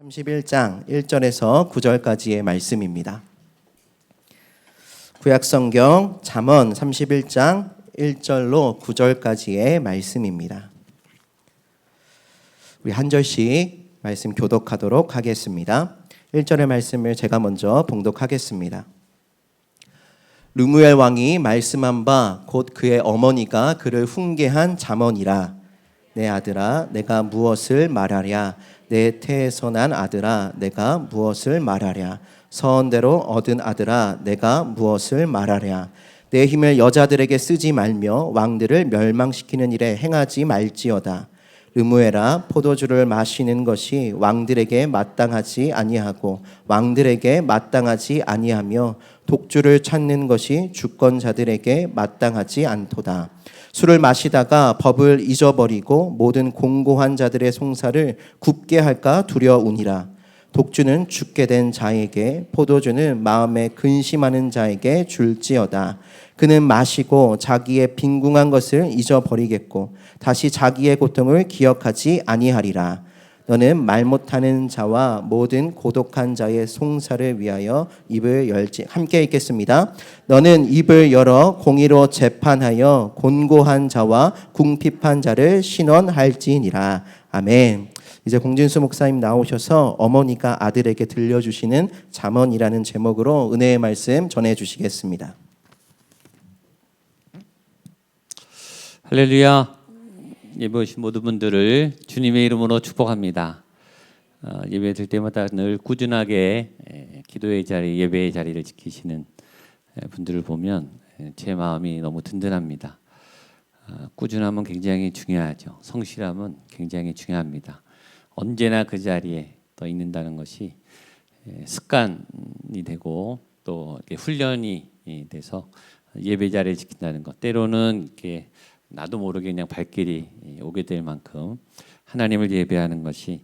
31장 1절에서 9절까지의 말씀입니다. 구약성경 잠언 31장 1절로 9절까지의 말씀입니다. 우리 한 절씩 말씀 교독하도록 하겠습니다. 1절의 말씀을 제가 먼저 봉독하겠습니다. 르무엘 왕이 말씀한 바 곧 그의 어머니가 그를 훈계한 잠언이라. 내 아들아 내가 무엇을 말하랴. 내 태에서 난 아들아 내가 무엇을 말하랴. 서원대로 얻은 아들아 내가 무엇을 말하랴. 내 힘을 여자들에게 쓰지 말며 왕들을 멸망시키는 일에 행하지 말지어다. 르무엘아 포도주를 마시는 것이 왕들에게 마땅하지 아니하고 왕들에게 마땅하지 아니하며 독주를 찾는 것이 주권자들에게 마땅하지 않도다. 술을 마시다가 법을 잊어버리고 모든 공고한 자들의 송사를 굽게 할까 두려우니라. 독주는 죽게 된 자에게 포도주는 마음에 근심하는 자에게 줄지어다. 그는 마시고 자기의 빈궁한 것을 잊어버리겠고 다시 자기의 고통을 기억하지 아니하리라. 너는 말 못하는 자와 모든 고독한 자의 송사를 위하여 입을 열지. 함께 읽겠습니다. 너는 입을 열어 공의로 재판하여 곤고한 자와 궁핍한 자를 신원할지니라. 아멘. 이제 공진수 목사님 나오셔서 어머니가 아들에게 들려주시는 잠언이라는 제목으로 은혜의 말씀 전해주시겠습니다. 할렐루야. 예배 오신 모든 분들을 주님의 이름으로 축복합니다. 예배 드릴 때마다 늘 꾸준하게 기도의 자리, 예배의 자리를 지키시는 분들을 보면 제 마음이 너무 든든합니다. 꾸준함은 굉장히 중요하죠. 성실함은 굉장히 중요합니다. 언제나 그 자리에 더 있는다는 것이 습관이 되고 또 훈련이 돼서 예배 자리를 지킨다는 것. 때로는 이렇게 나도 모르게 그냥 발길이 오게 될 만큼 하나님을 예배하는 것이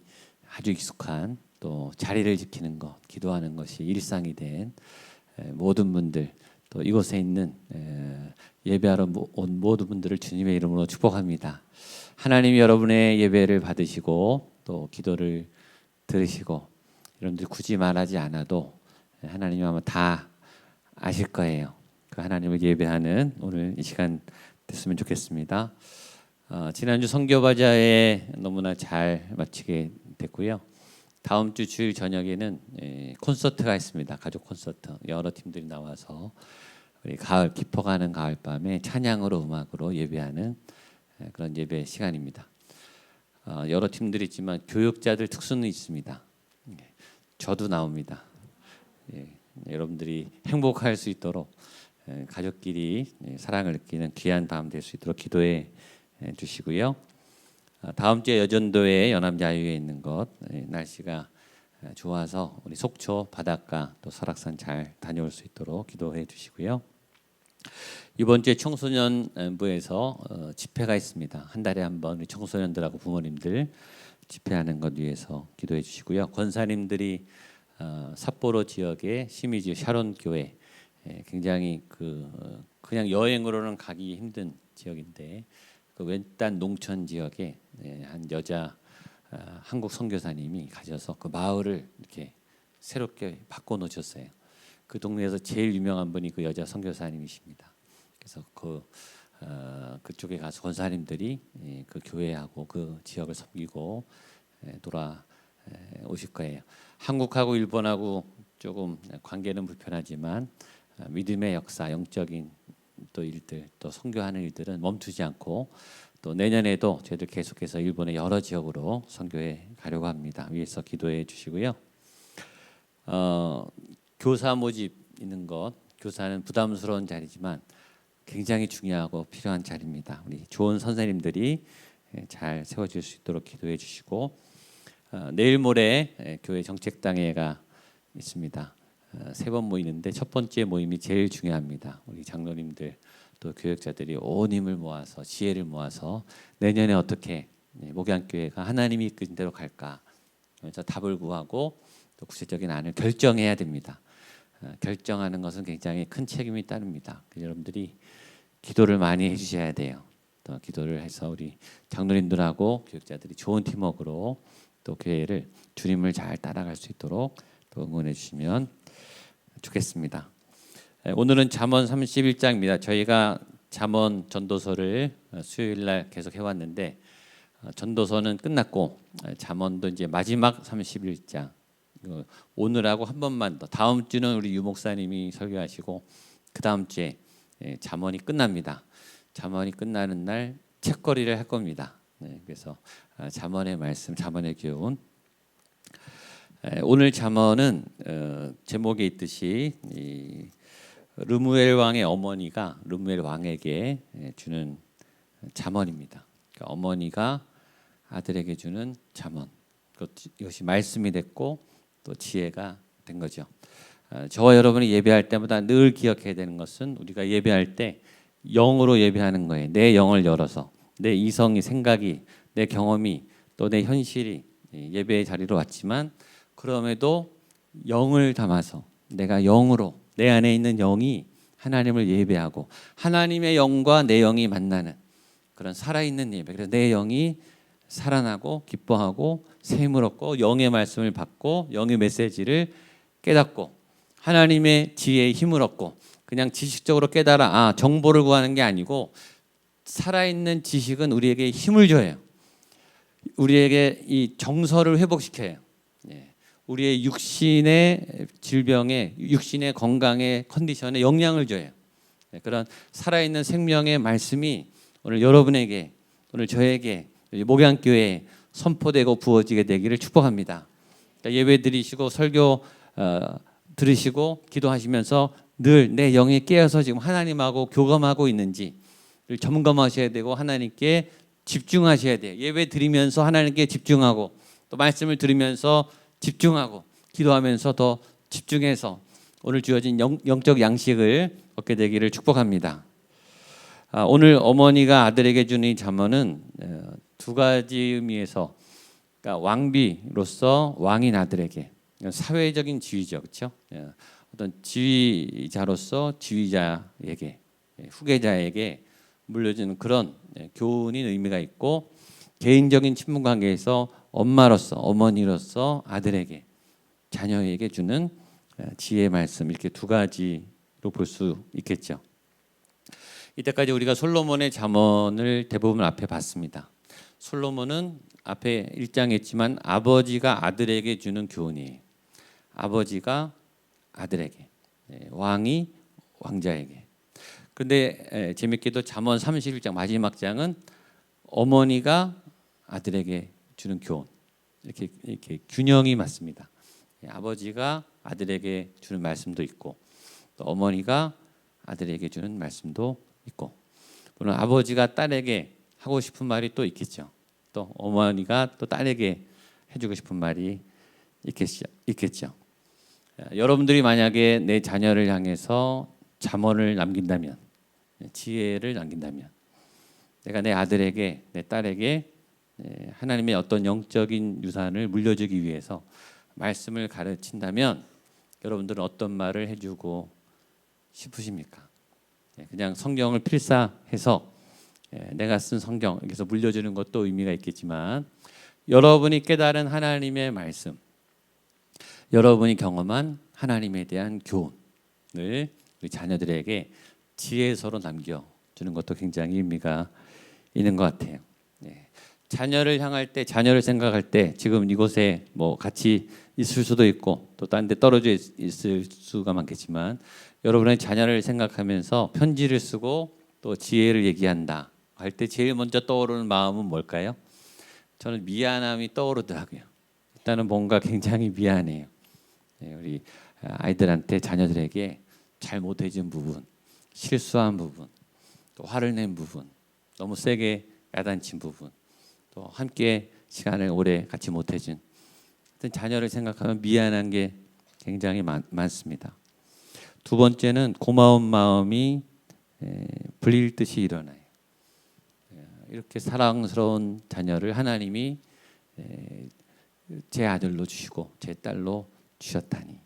아주 익숙한 또 자리를 지키는 것, 기도하는 것이 일상이 된 모든 분들 또 이곳에 있는 예배하러 온 모든 분들을 주님의 이름으로 축복합니다. 하나님이 여러분의 예배를 받으시고 또 기도를 들으시고 여러분들이 굳이 말하지 않아도 하나님이 아마 다 아실 거예요. 그 하나님을 예배하는 오늘 이 시간 됐으면 좋겠습니다. 지난주 선교바자회 너무나 잘 마치게 됐고요. 다음 주 주일 저녁에는 콘서트가 있습니다. 가족 콘서트. 여러 팀들이 나와서 우리 가을 깊어가는 가을밤에 찬양으로 음악으로 예배하는 그런 예배 시간입니다. 여러 팀들이 있지만 교육자들 특수는 있습니다. 저도 나옵니다. 여러분들이 행복할 수 있도록 가족끼리 사랑을 느끼는 귀한 밤 될 수 있도록 기도해 주시고요. 다음 주에 여전도에 연암자유에 있는 것 날씨가 좋아서 우리 속초 바닷가 또 설악산 잘 다녀올 수 있도록 기도해 주시고요. 이번 주에 청소년부에서 집회가 있습니다. 한 달에 한 번 우리 청소년들하고 부모님들 집회하는 것 위해서 기도해 주시고요. 권사님들이 삿포로 지역의 시미지 샤론 교회 굉장히 그냥 여행으로는 가기 힘든 지역인데 그 외딴 농촌 지역에 한 여자 한국 선교사님이 가셔서 그 마을을 이렇게 새롭게 바꿔 놓으셨어요. 그 동네에서 제일 유명한 분이 그 여자 선교사님이십니다. 그래서 그쪽에 가서 권사님들이 그 교회하고 그 지역을 섬기고 돌아오실 거예요. 한국하고 일본하고 조금 관계는 불편하지만 믿음의 역사, 영적인 또 일들, 또 선교하는 일들은 멈추지 않고 또 내년에도 저희들 계속해서 일본의 여러 지역으로 선교해 가려고 합니다. 위에서 기도해 주시고요. 교사 모집 있는 것, 교사는 부담스러운 자리지만 굉장히 중요하고 필요한 자리입니다. 우리 좋은 선생님들이 잘 세워질 수 있도록 기도해 주시고 내일 모레 교회 정책당회가 있습니다. 3번 모이는데 첫 번째 모임이 제일 중요합니다. 우리 장로님들 또 교역자들이 온 힘을 모아서 지혜를 모아서 내년에 어떻게 목양교회가 하나님이 이끄신 대로 갈까 그래서 답을 구하고 또 구체적인 안을 결정해야 됩니다. 결정하는 것은 굉장히 큰 책임이 따릅니다. 여러분들이 기도를 많이 해주셔야 돼요. 또 기도를 해서 우리 장로님들하고 교역자들이 좋은 팀워크로 또 교회를 주님을 잘 따라갈 수 있도록 또 응원해 주시면 좋겠습니다. 오늘은 잠언 31장입니다. 저희가 잠언 전도서를 수요일 날 계속 해왔는데 전도서는 끝났고 잠언도 이제 마지막 31장 오늘하고 한 번만 더, 다음 주는 우리 유 목사님이 설교하시고 그 다음 주에 잠언이 끝납니다. 잠언이 끝나는 날 책거리를 할 겁니다. 그래서 잠언의 말씀, 잠언의 교훈. 오늘 잠언은 제목에 있듯이 르무엘 왕의 어머니가 르무엘 왕에게 주는 잠언입니다. 그러니까 어머니가 아들에게 주는 잠언. 이것이 말씀이 됐고 또 지혜가 된 거죠. 저와 여러분이 예배할 때마다 늘 기억해야 되는 것은 우리가 예배할 때 영으로 예배하는 거예요. 내 영을 열어서 내 이성이, 생각이, 내 경험이 또 내 현실이 예배의 자리로 왔지만 그럼에도 영을 담아서 내가 영으로 내 안에 있는 영이 하나님을 예배하고 하나님의 영과 내 영이 만나는 그런 살아있는 예배. 그래서 내 영이 살아나고 기뻐하고 샘을 얻고 영의 말씀을 받고 영의 메시지를 깨닫고 하나님의 지혜의 힘을 얻고 그냥 지식적으로 깨달아 정보를 구하는 게 아니고 살아있는 지식은 우리에게 힘을 줘요. 우리에게 이 정서를 회복시켜요. 우리의 육신의 질병에 육신의 건강의 컨디션에 영향을 줘요. 그런 살아있는 생명의 말씀이 오늘 여러분에게 오늘 저에게 목양교회에 선포되고 부어지게 되기를 축복합니다. 예배 드리시고 설교 들으시고 기도하시면서 늘 내 영이 깨어서 지금 하나님하고 교감하고 있는지 점검하셔야 되고 하나님께 집중하셔야 돼요. 예배 드리면서 하나님께 집중하고 또 말씀을 들으면서 집중하고 기도하면서 더 집중해서 오늘 주어진 영적 양식을 얻게 되기를 축복합니다. 오늘 어머니가 아들에게 주는 이 잠언은 두 가지 의미에서 그러니까 왕비로서 왕인 아들에게 사회적인 지위죠, 그렇죠? 어떤 지휘자로서 지휘자에게 후계자에게 물려주는 그런 교훈인 의미가 있고 개인적인 친분 관계에서 엄마로서 어머니로서 아들에게 자녀에게 주는 지혜의 말씀 이렇게 두 가지로 볼 수 있겠죠. 이때까지 우리가 솔로몬의 잠언을 대부분 앞에 봤습니다. 솔로몬은 앞에 1장에 있지만 아버지가 아들에게 주는 교훈이에요. 아버지가 아들에게, 왕이 왕자에게. 그런데 재밌게도 잠언 31장 마지막 장은 어머니가 아들에게 주는 교훈. 이렇게 균형이 맞습니다. 아버지가 아들에게 주는 말씀도 있고 또 어머니가 아들에게 주는 말씀도 있고 물론 아버지가 딸에게 하고 싶은 말이 또 있겠죠. 또 어머니가 또 딸에게 해주고 싶은 말이 있겠죠. 여러분들이 만약에 내 자녀를 향해서 잠언을 남긴다면 지혜를 남긴다면 내가 내 아들에게 내 딸에게 하나님의 어떤 영적인 유산을 물려주기 위해서 말씀을 가르친다면 여러분들은 어떤 말을 해주고 싶으십니까? 그냥 성경을 필사해서 내가 쓴 성경 여기서 물려주는 것도 의미가 있겠지만 여러분이 깨달은 하나님의 말씀 여러분이 경험한 하나님에 대한 교훈을 우리 자녀들에게 지혜서로 남겨주는 것도 굉장히 의미가 있는 것 같아요. 자녀를 향할 때 자녀를 생각할 때 지금 이곳에 뭐 같이 있을 수도 있고 또 다른 데 떨어져 있을 수가 많겠지만 여러분의 자녀를 생각하면서 편지를 쓰고 또 지혜를 얘기한다 할 때 제일 먼저 떠오르는 마음은 뭘까요? 저는 미안함이 떠오르더라고요. 일단은 뭔가 굉장히 미안해요. 우리 아이들한테 자녀들에게 잘못해준 부분, 실수한 부분, 또 화를 낸 부분, 너무 세게 야단친 부분, 또 함께 시간을 오래 같이 못해준 자녀를 생각하면 미안한 게 굉장히 많습니다. 두 번째는 고마운 마음이 불일듯이 일어나요. 이렇게 사랑스러운 자녀를 하나님이 제 아들로 주시고 제 딸로 주셨다니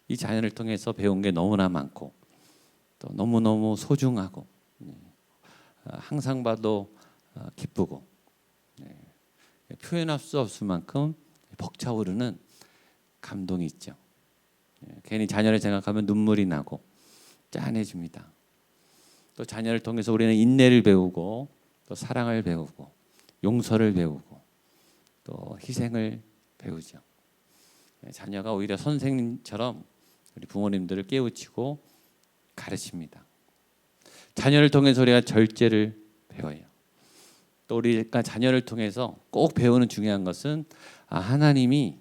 이 자녀를 통해서 배운 게 너무나 많고 또 너무너무 소중하고 항상 봐도 기쁘고 표현할 수 없을 만큼 벅차오르는 감동이 있죠. 괜히 자녀를 생각하면 눈물이 나고 짠해집니다. 또 자녀를 통해서 우리는 인내를 배우고 또 사랑을 배우고 용서를 배우고 또 희생을 배우죠. 자녀가 오히려 선생님처럼 우리 부모님들을 깨우치고 가르칩니다. 자녀를 통해서 우리가 절제를 배워요. 또 우리가 자녀를 통해서 꼭 배우는 중요한 것은 하나님이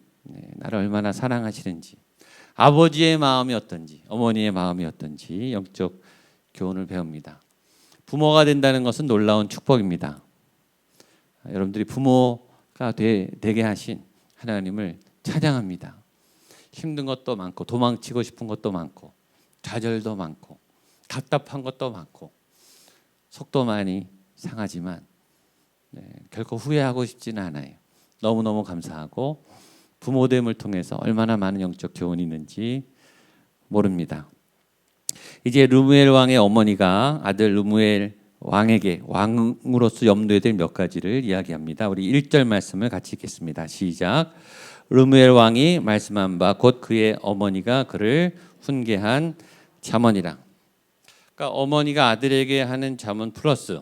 나를 얼마나 사랑하시는지, 아버지의 마음이 어떤지, 어머니의 마음이 어떤지 영적 교훈을 배웁니다. 부모가 된다는 것은 놀라운 축복입니다. 여러분들이 부모가 되게 하신 하나님을 찬양합니다. 힘든 것도 많고 도망치고 싶은 것도 많고 좌절도 많고 답답한 것도 많고 속도 많이 상하지만 결코 후회하고 싶지는 않아요. 너무너무 감사하고 부모됨을 통해서 얼마나 많은 영적 교훈이 있는지 모릅니다. 이제 르무엘 왕의 어머니가 아들 르무엘 왕에게 왕으로서 염두에 될 몇 가지를 이야기합니다. 우리 1절 말씀을 같이 읽겠습니다. 시작. 르무엘 왕이 말씀한 바 곧 그의 어머니가 그를 훈계한 잠언이라. 그러니까 어머니가 아들에게 하는 잠언 플러스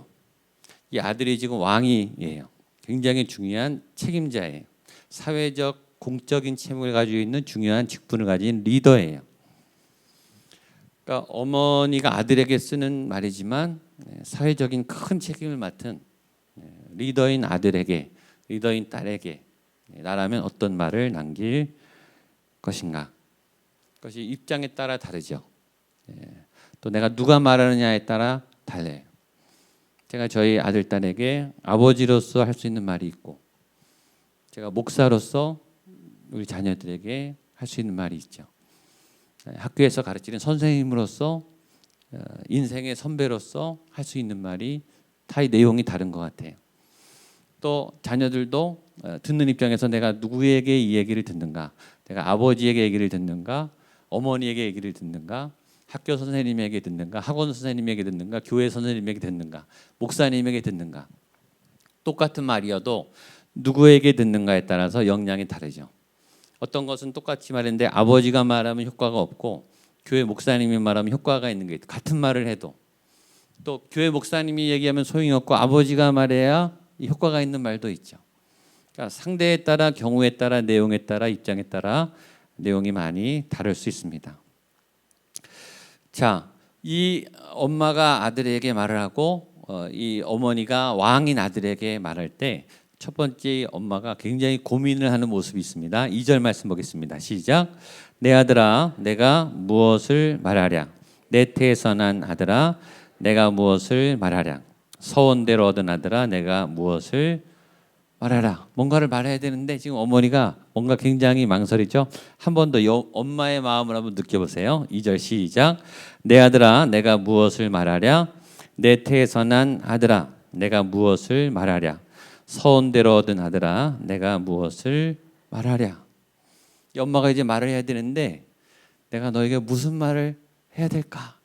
이 아들이 지금 왕이에요. 굉장히 중요한 책임자예요. 사회적 공적인 책임을 가지고 있는 중요한 직분을 가진 리더예요. 그러니까 어머니가 아들에게 쓰는 말이지만 사회적인 큰 책임을 맡은 리더인 아들에게, 리더인 딸에게 나라면 어떤 말을 남길 것인가? 그것이 입장에 따라 다르죠. 또 내가 누가 말하느냐에 따라 달라요. 제가 저희 아들 딸에게 아버지로서 할 수 있는 말이 있고, 제가 목사로서 우리 자녀들에게 할 수 있는 말이 있죠. 학교에서 가르치는 선생님으로서 인생의 선배로서 할 수 있는 말이 다 내용이 다른 것 같아요. 또 자녀들도 듣는 입장에서 내가 누구에게 이 얘기를 듣는가, 내가 아버지에게 얘기를 듣는가, 어머니에게 얘기를 듣는가, 학교 선생님에게 듣는가, 학원 선생님에게 듣는가, 교회 선생님에게 듣는가, 목사님에게 듣는가. 똑같은 말이어도 누구에게 듣는가에 따라서 영향이 다르죠. 어떤 것은 똑같이 말했는데 아버지가 말하면 효과가 없고 교회 목사님이 말하면 효과가 있는 게 있고, 같은 말을 해도 또 교회 목사님이 얘기하면 소용이 없고 아버지가 말해야 효과가 있는 말도 있죠. 그러니까 상대에 따라, 경우에 따라, 내용에 따라, 입장에 따라 내용이 많이 다를 수 있습니다. 자, 이 엄마가 아들에게 말을 하고 이 어머니가 왕인 아들에게 말할 때 첫 번째 엄마가 굉장히 고민을 하는 모습이 있습니다. 2절 말씀 보겠습니다. 시작. 내 아들아 내가 무엇을 말하랴. 내 태에서 난 아들아 내가 무엇을 말하랴. 서원대로 얻은 아들아 내가 무엇을 말하라. 뭔가를 말해야 되는데 지금 어머니가 뭔가 굉장히 망설이죠. 한 번 더 엄마의 마음을 한번 느껴보세요. 2절 시작. 내 아들아 내가 무엇을 말하랴. 내 태에서 난 아들아 내가 무엇을 말하랴. 서원대로 얻은 아들아 내가 무엇을 말하랴. 이 엄마가 이제 말을 해야 되는데 내가 너에게 무슨 말을 해야 될까?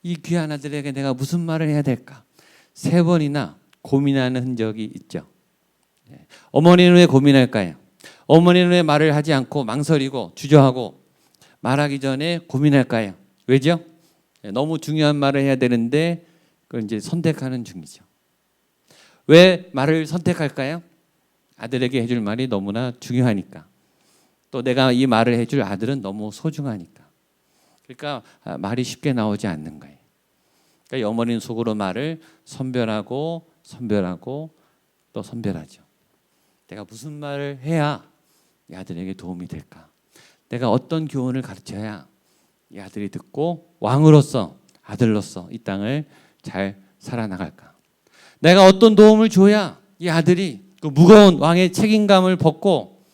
이 귀한 아들에게 내가 무슨 말을 해야 될까? 3번이나 고민하는 흔적이 있죠. 어머니는 왜 고민할까요? 어머니는 왜 말을 하지 않고 망설이고 주저하고 말하기 전에 고민할까요? 왜죠? 너무 중요한 말을 해야 되는데 그걸 이제 선택하는 중이죠. 왜 말을 선택할까요? 아들에게 해줄 말이 너무나 중요하니까. 또 내가 이 말을 해줄 아들은 너무 소중하니까. 그러니까 말이 쉽게 나오지 않는 거예요. 그러니까 이 어머니는 속으로 말을 선별하고 또 선별하죠. 내가 무슨 말을 해야 이 아들에게 도움이 될까? 내가 어떤 교훈을 가르쳐야 이 아들이 듣고 왕으로서, 아들로서 이 땅을 잘 살아나갈까? 내가 어떤 도움을 줘야 이 아들이 그 무거운 왕의 책임감을 벗고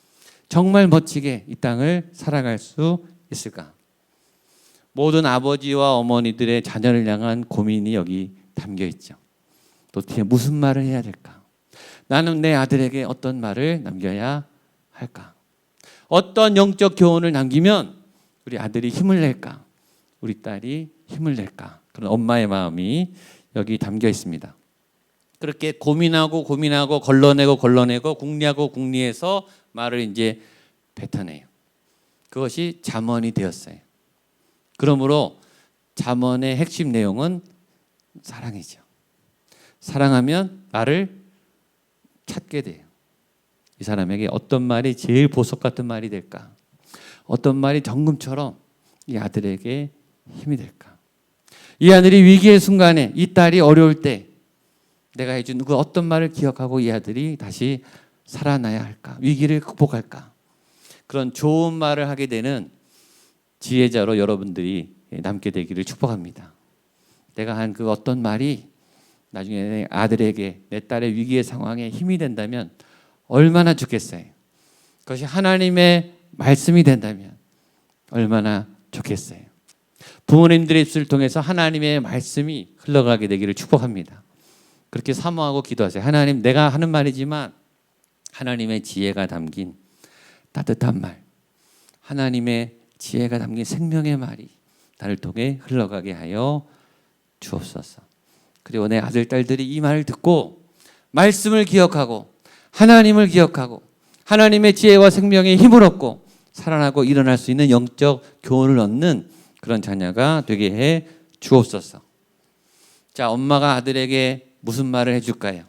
정말 멋지게 이 땅을 살아갈 수 있을까? 모든 아버지와 어머니들의 자녀를 향한 고민이 여기 담겨 있죠. 도대체 무슨 말을 해야 될까? 나는 내 아들에게 어떤 말을 남겨야 할까? 어떤 영적 교훈을 남기면 우리 아들이 힘을 낼까? 우리 딸이 힘을 낼까? 그런 엄마의 마음이 여기 담겨 있습니다. 그렇게 고민하고 걸러내고 궁리해서 말을 이제 뱉어내요. 그것이 잠언이 되었어요. 그러므로 잠언의 핵심 내용은 사랑이죠. 사랑하면 나를 찾게 돼요. 이 사람에게 어떤 말이 제일 보석 같은 말이 될까? 어떤 말이 정금처럼 이 아들에게 힘이 될까? 이 아들이 위기의 순간에, 이 딸이 어려울 때 내가 해준 그 어떤 말을 기억하고 이 아들이 다시 살아나야 할까? 위기를 극복할까? 그런 좋은 말을 하게 되는 지혜자로 여러분들이 남게 되기를 축복합니다. 내가 한 그 어떤 말이 나중에 내 아들에게, 내 딸의 위기의 상황에 힘이 된다면 얼마나 좋겠어요. 그것이 하나님의 말씀이 된다면 얼마나 좋겠어요. 부모님들의 입술을 통해서 하나님의 말씀이 흘러가게 되기를 축복합니다. 그렇게 사모하고 기도하세요. 하나님, 내가 하는 말이지만 하나님의 지혜가 담긴 따뜻한 말, 하나님의 지혜가 담긴 생명의 말이 나를 통해 흘러가게 하여 주옵소서. 그리고 내 아들, 딸들이 이 말을 듣고 말씀을 기억하고 하나님을 기억하고 하나님의 지혜와 생명의 힘을 얻고 살아나고 일어날 수 있는 영적 교훈을 얻는 그런 자녀가 되게 해 주옵소서. 자, 엄마가 아들에게 무슨 말을 해줄까요?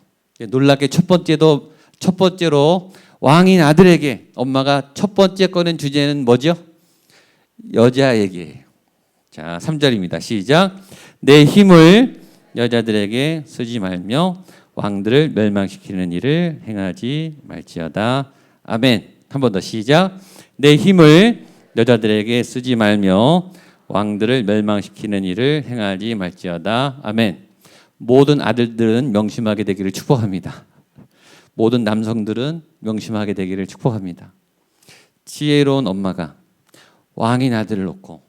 놀랍게 첫 번째로 왕인 아들에게 엄마가 첫 번째 꺼낸 주제는 뭐죠? 여자 얘기예요. 자, 3절입니다. 시작. 내 힘을 여자들에게 쓰지 말며 왕들을 멸망시키는 일을 행하지 말지어다. 아멘. 한 번 더 시작. 내 힘을 여자들에게 쓰지 말며 왕들을 멸망시키는 일을 행하지 말지어다. 아멘. 모든 아들들은 명심하게 되기를 축복합니다. 모든 남성들은 명심하게 되기를 축복합니다. 지혜로운 엄마가 왕인 아들을 놓고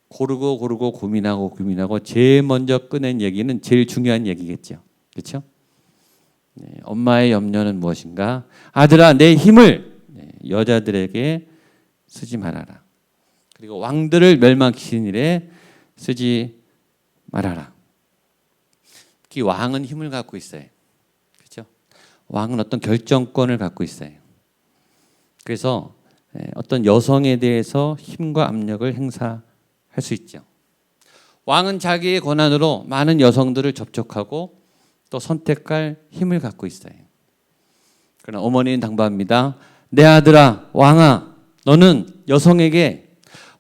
고르고 고민하고 제일 먼저 꺼낸 얘기는 제일 중요한 얘기겠죠. 그렇죠? 네, 엄마의 염려는 무엇인가? 아들아, 내 힘을 여자들에게 쓰지 말아라. 그리고 왕들을 멸망시키는 일에 쓰지 말아라. 특히 왕은 힘을 갖고 있어요. 그렇죠? 왕은 어떤 결정권을 갖고 있어요. 그래서 어떤 여성에 대해서 힘과 압력을 행사할 수 있죠. 왕은 자기의 권한으로 많은 여성들을 접촉하고 또 선택할 힘을 갖고 있어요. 그러나 어머니는 당부합니다. 내 아들아, 왕아, 너는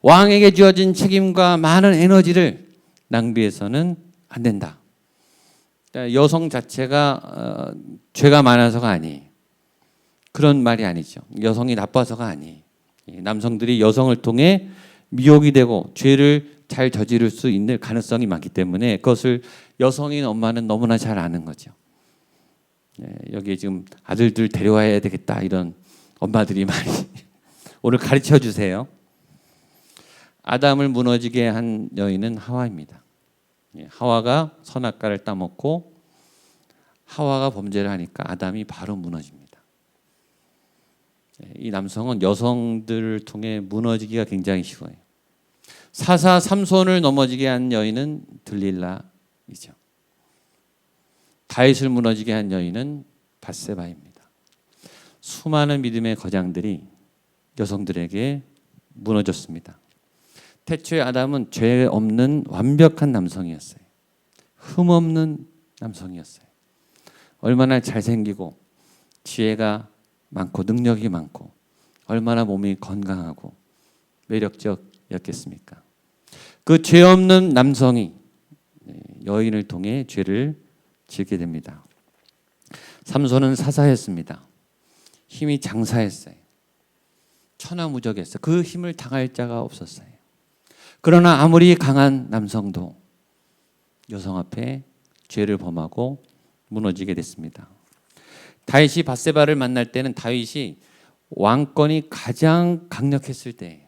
왕에게 주어진 책임과 많은 에너지를 낭비해서는 안 된다. 여성 자체가 죄가 많아서가 아니에요. 그런 말이 아니죠. 여성이 나빠서가 아니에요. 남성들이 여성을 통해 미혹이 되고 죄를 잘 저지를 수 있는 가능성이 많기 때문에 그것을 여성인 엄마는 너무나 잘 아는 거죠. 여기에 지금 아들들 데려와야 되겠다 이런 엄마들이 많이 오늘 가르쳐 주세요. 아담을 무너지게 한 여인은 하와입니다. 하와가 선악과를 따먹고 하와가 범죄를 하니까 아담이 바로 무너집니다. 이 남성은 여성들을 통해 무너지기가 굉장히 쉬워요. 사사 삼손을 넘어지게 한 여인은 들릴라이죠. 다윗을 무너지게 한 여인은 밧세바입니다. 수많은 믿음의 거장들이 여성들에게 무너졌습니다. 태초에 아담은 죄 없는 완벽한 남성이었어요. 흠 없는 남성이었어요. 얼마나 잘생기고 지혜가 많고 능력이 많고 얼마나 몸이 건강하고 매력적이었겠습니까? 그 죄 없는 남성이 여인을 통해 죄를 짓게 됩니다. 삼손은 사사였습니다. 힘이 장사했어요. 천하무적했어요. 그 힘을 당할 자가 없었어요. 그러나 아무리 강한 남성도 여성 앞에 죄를 범하고 무너지게 됐습니다. 다윗이 밧세바를 만날 때는 다윗이 왕권이 가장 강력했을 때예요.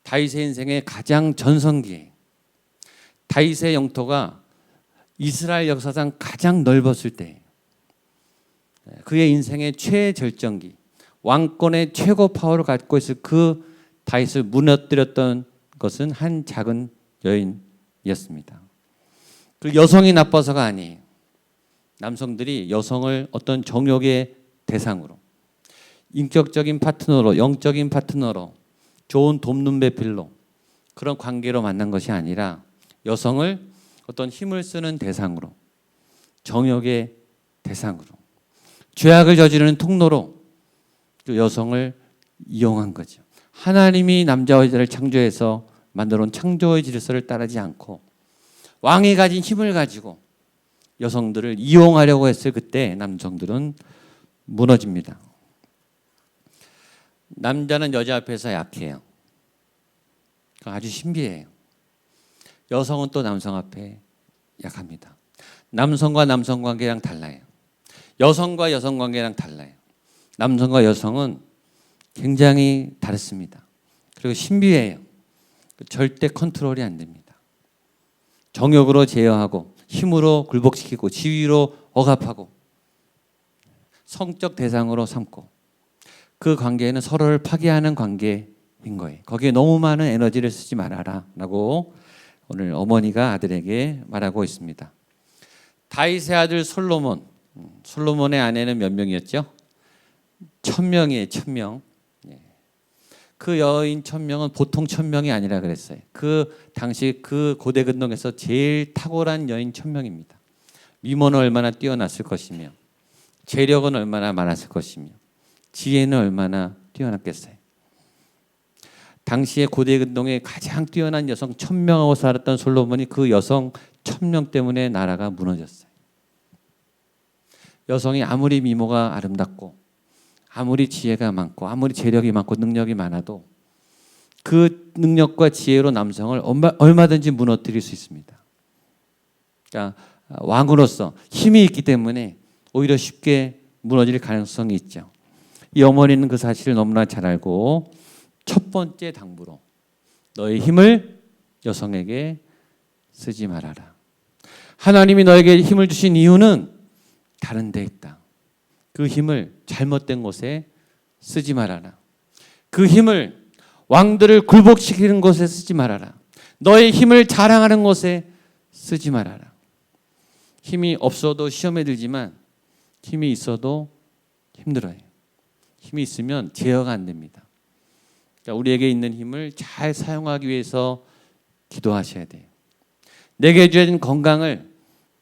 다윗의 인생의 가장 전성기에 다윗의 영토가 이스라엘 역사상 가장 넓었을 때 그의 인생의 최절정기 왕권의 최고 파워를 갖고 있을 그 다윗을 무너뜨렸던 것은 한 작은 여인이었습니다. 그 여성이 나빠서가 아니에요. 남성들이 여성을 어떤 정욕의 대상으로, 인격적인 파트너로, 영적인 파트너로, 좋은 돕는 배필로 그런 관계로 만난 것이 아니라 여성을 어떤 힘을 쓰는 대상으로, 정욕의 대상으로, 죄악을 저지르는 통로로 그 여성을 이용한 거죠. 하나님이 남자와 여자를 창조해서 만들어 온 창조의 질서를 따르지 않고 왕이 가진 힘을 가지고 여성들을 이용하려고 했을 그때 남성들은 무너집니다. 남자는 여자 앞에서 약해요. 아주 신비해요. 여성은 또 남성 앞에 약합니다. 남성과 남성 관계랑 달라요. 여성과 여성 관계랑 달라요. 남성과 여성은 굉장히 다릅니다. 그리고 신비해요. 절대 컨트롤이 안 됩니다. 정욕으로 제어하고 힘으로 굴복시키고 지위로 억압하고 성적 대상으로 삼고 그 관계는 서로를 파괴하는 관계인 거예요. 거기에 너무 많은 에너지를 쓰지 말아라 라고 오늘 어머니가 아들에게 말하고 있습니다. 다윗의 아들 솔로몬, 솔로몬의 아내는 몇 명이었죠? 1000명이에요. 1000명. 그 여인 1000명은 보통 1000명이 아니라 그랬어요. 그 당시 그 고대 근동에서 제일 탁월한 여인 1000명입니다. 미모는 얼마나 뛰어났을 것이며 재력은 얼마나 많았을 것이며 지혜는 얼마나 뛰어났겠어요. 당시에 고대 근동에 가장 뛰어난 여성 1000명하고 살았던 솔로몬이 그 여성 1000명 때문에 나라가 무너졌어요. 여성이 아무리 미모가 아름답고 아무리 지혜가 많고 아무리 재력이 많고 능력이 많아도 그 능력과 지혜로 남성을 얼마든지 무너뜨릴 수 있습니다. 그러니까 왕으로서 힘이 있기 때문에 오히려 쉽게 무너질 가능성이 있죠. 이 어머니는 그 사실을 너무나 잘 알고 첫 번째 당부로 너의 힘을 여성에게 쓰지 말아라. 하나님이 너에게 힘을 주신 이유는 다른 데 있다. 그 힘을 잘못된 곳에 쓰지 말아라. 그 힘을 왕들을 굴복시키는 곳에 쓰지 말아라. 너의 힘을 자랑하는 곳에 쓰지 말아라. 힘이 없어도 시험에 들지만 힘이 있어도 힘들어요. 힘이 있으면 제어가 안 됩니다. 그러니까 우리에게 있는 힘을 잘 사용하기 위해서 기도하셔야 돼요. 내게 주어진 건강을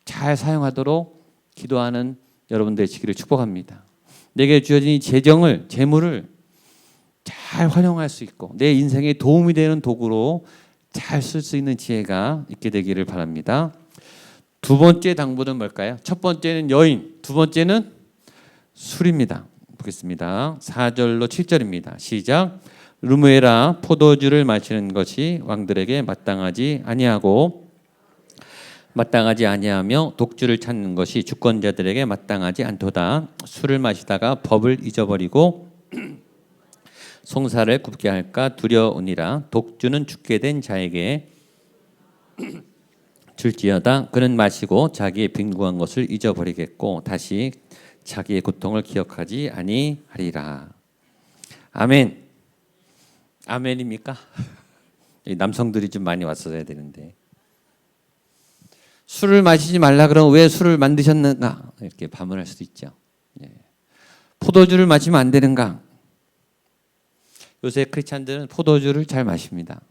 잘 사용하도록 기도하는 여러분 되시기를 축복합니다. 내게 주어진 재정을, 재물을 잘 활용할 수 있고 내 인생에 도움이 되는 도구로 잘 쓸 수 있는 지혜가 있게 되기를 바랍니다. 두 번째 당부는 뭘까요? 첫 번째는 여인, 두 번째는 술입니다. 보겠습니다. 4절로 7절입니다. 시작. 르무엘아, 포도주를 마시는 것이 왕들에게 마땅하지 아니하며 독주를 찾는 것이 주권자들에게 마땅하지 않도다. 술을 마시다가 법을 잊어버리고 송사를 굽게 할까 두려우니라. 독주는 죽게 된 자에게 줄지어다. 그는 마시고 자기의 빈궁한 것을 잊어버리겠고 다시 자기의 고통을 기억하지 아니하리라. 아멘. 아멘입니까? 남성들이 좀 많이 왔어야 되는데. 술을 마시지 말라 그러면 왜 술을 만드셨는가? 이렇게 반문할 수도 있죠. 포도주를 마시면 안 되는가? 요새 크리스찬들은 포도주를 잘 마십니다.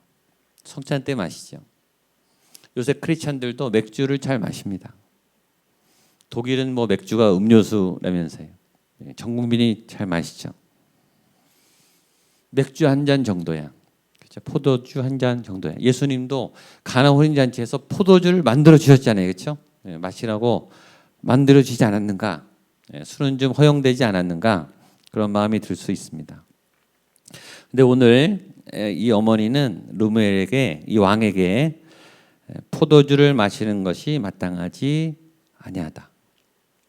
성찬 때 마시죠. 요새 크리스찬들도 맥주를 잘 마십니다. 독일은 뭐 맥주가 음료수라면서요. 전 국민이 잘 마시죠. 맥주 한 잔 정도야. 그렇죠? 포도주 한 잔 정도야. 예수님도 가나 혼인 잔치에서 포도주를 만들어 주셨잖아요. 그렇죠? 마시라고 만들어 주지 않았는가? 술은 좀 허용되지 않았는가? 그런 마음이 들 수 있습니다. 근데 오늘 이 어머니는 르무엘에게, 이 왕에게 포도주를 마시는 것이 마땅하지 아니하다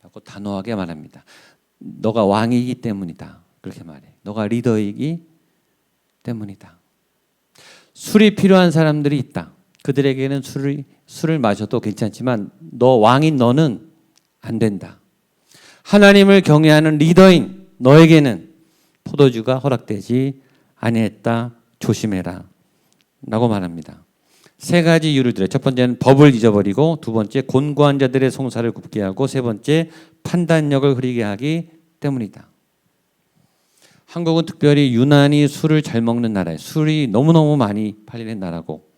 라고 단호하게 말합니다. 너가 왕이기 때문이다. 그렇게 말해. 너가 리더이기 때문이다. 술이 필요한 사람들이 있다. 그들에게는 술을 마셔도 괜찮지만 너 왕인 너는 안 된다. 하나님을 경외하는 리더인 너에게는 포도주가 허락되지 아니했다. 조심해라 라고 말합니다. 세 가지 이유를 들어요. 첫 번째는 법을 잊어버리고, 두 번째 곤고한 자들의 송사를 굽게 하고, 세 번째 판단력을 흐리게 하기 때문이다. 한국은 특별히 유난히 술을 잘 먹는 나라예요. 술이 너무너무 많이 팔리는 나라고,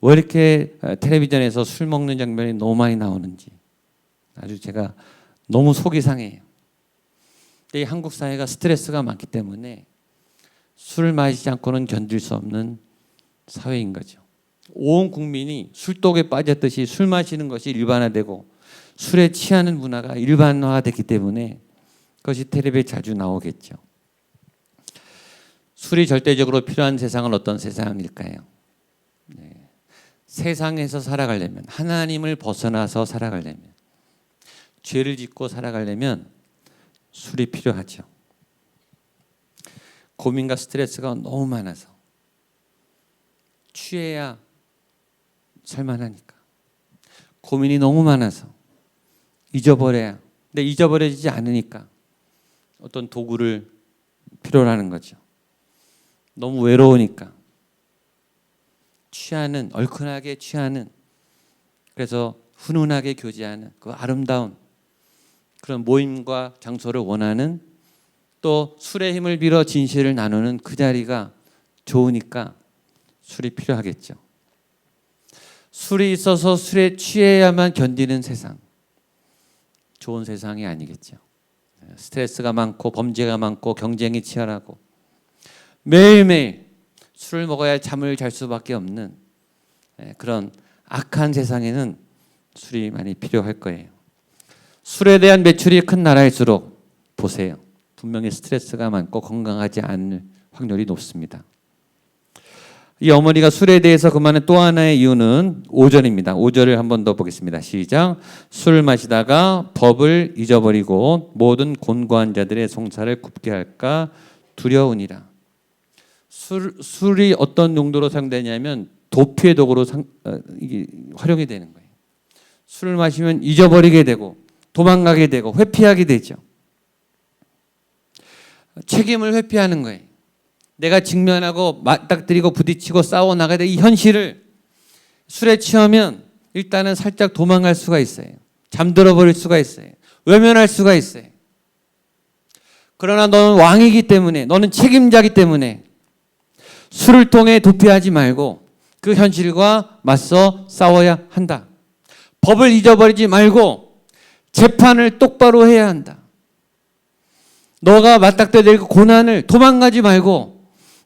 왜 이렇게 텔레비전에서 술 먹는 장면이 너무 많이 나오는지 아주 제가 너무 속이 상해요. 이 한국 사회가 스트레스가 많기 때문에 술을 마시지 않고는 견딜 수 없는 사회인 거죠. 온 국민이 술독에 빠졌듯이 술 마시는 것이 일반화되고 술에 취하는 문화가 일반화됐기 때문에 그것이 텔레비에 자주 나오겠죠. 술이 절대적으로 필요한 세상은 어떤 세상일까요? 네. 세상에서 살아가려면, 하나님을 벗어나서 살아가려면, 죄를 짓고 살아가려면 술이 필요하죠. 고민과 스트레스가 너무 많아서 취해야 살만하니까, 고민이 너무 많아서 잊어버려야, 근데 잊어버려지지 않으니까 어떤 도구를 필요로 하는 거죠. 너무 외로우니까 취하는, 얼큰하게 취하는, 그래서 훈훈하게 교제하는 그 아름다운 그런 모임과 장소를 원하는, 또 술의 힘을 빌어 진실을 나누는 그 자리가 좋으니까 술이 필요하겠죠. 술이 있어서 술에 취해야만 견디는 세상, 좋은 세상이 아니겠죠. 스트레스가 많고 범죄가 많고 경쟁이 치열하고 매일매일 술을 먹어야 잠을 잘 수밖에 없는 그런 악한 세상에는 술이 많이 필요할 거예요. 술에 대한 매출이 큰 나라일수록 보세요. 분명히 스트레스가 많고 건강하지 않을 확률이 높습니다. 이 어머니가 술에 대해서 그만한 또 하나의 이유는 5절입니다. 5절을 한 번 더 보겠습니다. 시작. 술을 마시다가 법을 잊어버리고 모든 곤고한 자들의 송사를 굽게 할까 두려우니라. 술이 어떤 용도로 사용되냐면 도피의 도구로 이게 활용이 되는 거예요. 술을 마시면 잊어버리게 되고 도망가게 되고 회피하게 되죠. 책임을 회피하는 거예요. 내가 직면하고 맞닥뜨리고 부딪히고 싸워 나가야 될 이 현실을 술에 취하면 일단은 살짝 도망갈 수가 있어요. 잠들어 버릴 수가 있어요. 외면할 수가 있어요. 그러나 너는 왕이기 때문에, 너는 책임자기 때문에 술을 통해 도피하지 말고 그 현실과 맞서 싸워야 한다. 법을 잊어버리지 말고 재판을 똑바로 해야 한다. 너가 맞닥뜨려야 될 그 고난을 도망가지 말고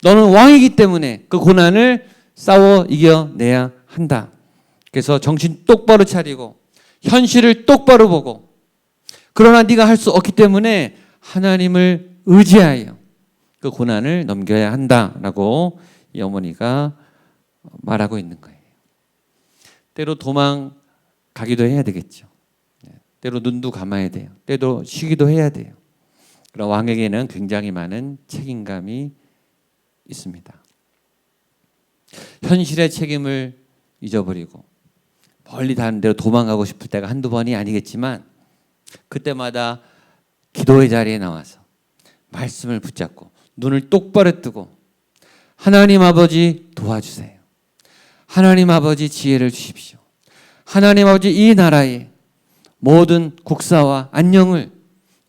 너는 왕이기 때문에 그 고난을 싸워 이겨내야 한다. 그래서 정신 똑바로 차리고 현실을 똑바로 보고, 그러나 네가 할 수 없기 때문에 하나님을 의지하여 그 고난을 넘겨야 한다라고 이 어머니가 말하고 있는 거예요. 때로 도망가기도 해야 되겠죠. 때로 눈도 감아야 돼요. 때로 쉬기도 해야 돼요. 그러나 왕에게는 굉장히 많은 책임감이 있습니다. 현실의 책임을 잊어버리고 멀리 다른 데로 도망가고 싶을 때가 한두 번이 아니겠지만 그때마다 기도의 자리에 나와서 말씀을 붙잡고 눈을 똑바로 뜨고 하나님 아버지 도와주세요. 하나님 아버지 지혜를 주십시오. 하나님 아버지 이 나라의 모든 국사와 안녕을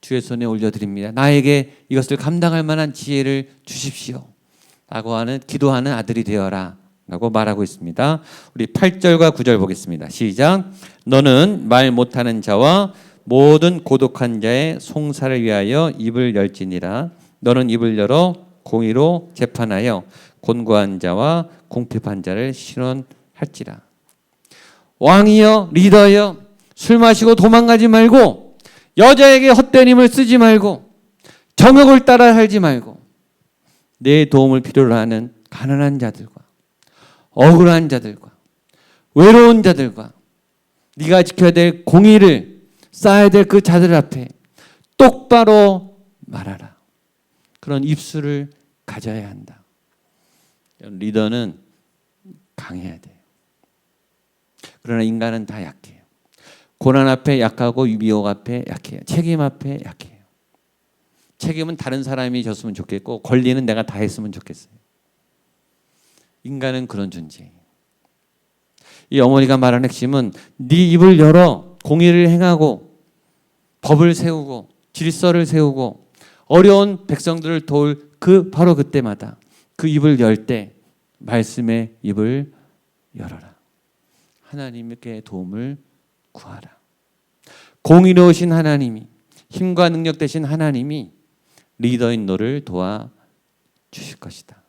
주의 손에 올려드립니다. 나에게 이것을 감당할 만한 지혜를 주십시오. 라고 하는 기도하는 아들이 되어라 라고 말하고 있습니다. 우리 8절과 9절 보겠습니다. 시작. 너는 말 못하는 자와 모든 고독한 자의 송사를 위하여 입을 열지니라. 너는 입을 열어 공의로 재판하여 곤고한 자와 궁핍한 자를 신원할지라. 왕이여, 리더여, 술 마시고 도망가지 말고 여자에게 헛된 힘을 쓰지 말고 정욕을 따라 살지 말고 내 도움을 필요로 하는 가난한 자들과 억울한 자들과 외로운 자들과 네가 지켜야 될 공의를 쌓아야 될 그 자들 앞에 똑바로 말하라. 그런 입술을 가져야 한다. 리더는 강해야 돼요. 그러나 인간은 다 약해요. 고난 앞에 약하고 미혹 앞에 약해요. 책임 앞에 약해요. 책임은 다른 사람이 졌으면 좋겠고 권리는 내가 다 했으면 좋겠어요. 인간은 그런 존재예요. 이 어머니가 말하는 핵심은 네 입을 열어 공의를 행하고 법을 세우고 질서를 세우고 어려운 백성들을 도울 바로 그때마다 그 입을 열 때 말씀의 입을 열어라. 하나님께 도움을 구하라. 공의로우신 하나님이, 힘과 능력 되신 하나님이 리더인 너를 도와주실 것이다.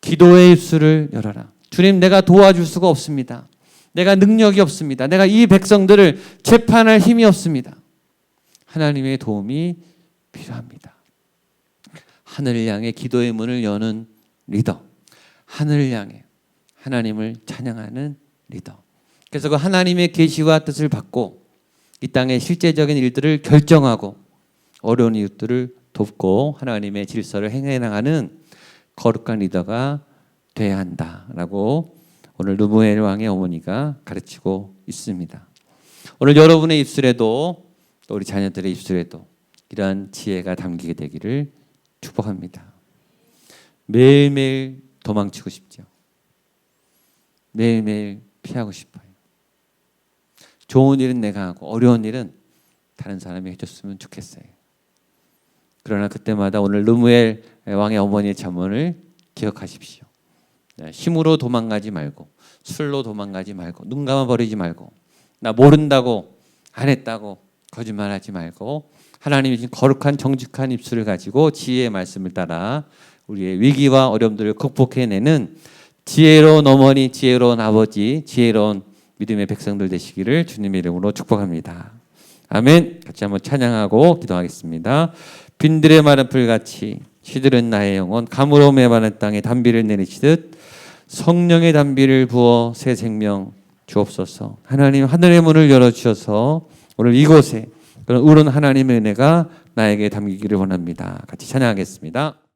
기도의 입술을 열어라. 주님, 내가 도와줄 수가 없습니다. 내가 능력이 없습니다. 내가 이 백성들을 재판할 힘이 없습니다. 하나님의 도움이 필요합니다. 하늘을 향해 기도의 문을 여는 리더, 하늘을 향해 하나님을 찬양하는 리더. 그래서 그 하나님의 계시와 뜻을 받고 이 땅의 실제적인 일들을 결정하고 어려운 이웃들을 돕고 하나님의 질서를 행해 나가는 거룩한 리더가 돼야 한다라고 오늘 르무엘 왕의 어머니가 가르치고 있습니다. 오늘 여러분의 입술에도 또 우리 자녀들의 입술에도 이러한 지혜가 담기게 되기를 축복합니다. 매일매일 도망치고 싶죠. 매일매일 피하고 싶어요. 좋은 일은 내가 하고 어려운 일은 다른 사람이 해줬으면 좋겠어요. 그러나 그때마다 오늘 르무엘 왕의 어머니의 잠언을 기억하십시오. 힘으로 도망가지 말고 술로 도망가지 말고 눈 감아버리지 말고 나 모른다고 안 했다고 거짓말하지 말고 하나님이 주신 거룩한 정직한 입술을 가지고 지혜의 말씀을 따라 우리의 위기와 어려움들을 극복해내는 지혜로운 어머니, 지혜로운 아버지, 지혜로운 믿음의 백성들 되시기를 주님의 이름으로 축복합니다. 아멘. 같이 한번 찬양하고 기도하겠습니다. 빈들의 마른 풀같이 시들은 나의 영혼 가물어 메마른 땅에 단비를 내리시듯 성령의 단비를 부어 새 생명 주옵소서. 하나님 하늘의 문을 열어주셔서 오늘 이곳에 그런 우러운 하나님의 은혜가 나에게 담기기를 원합니다. 같이 찬양하겠습니다.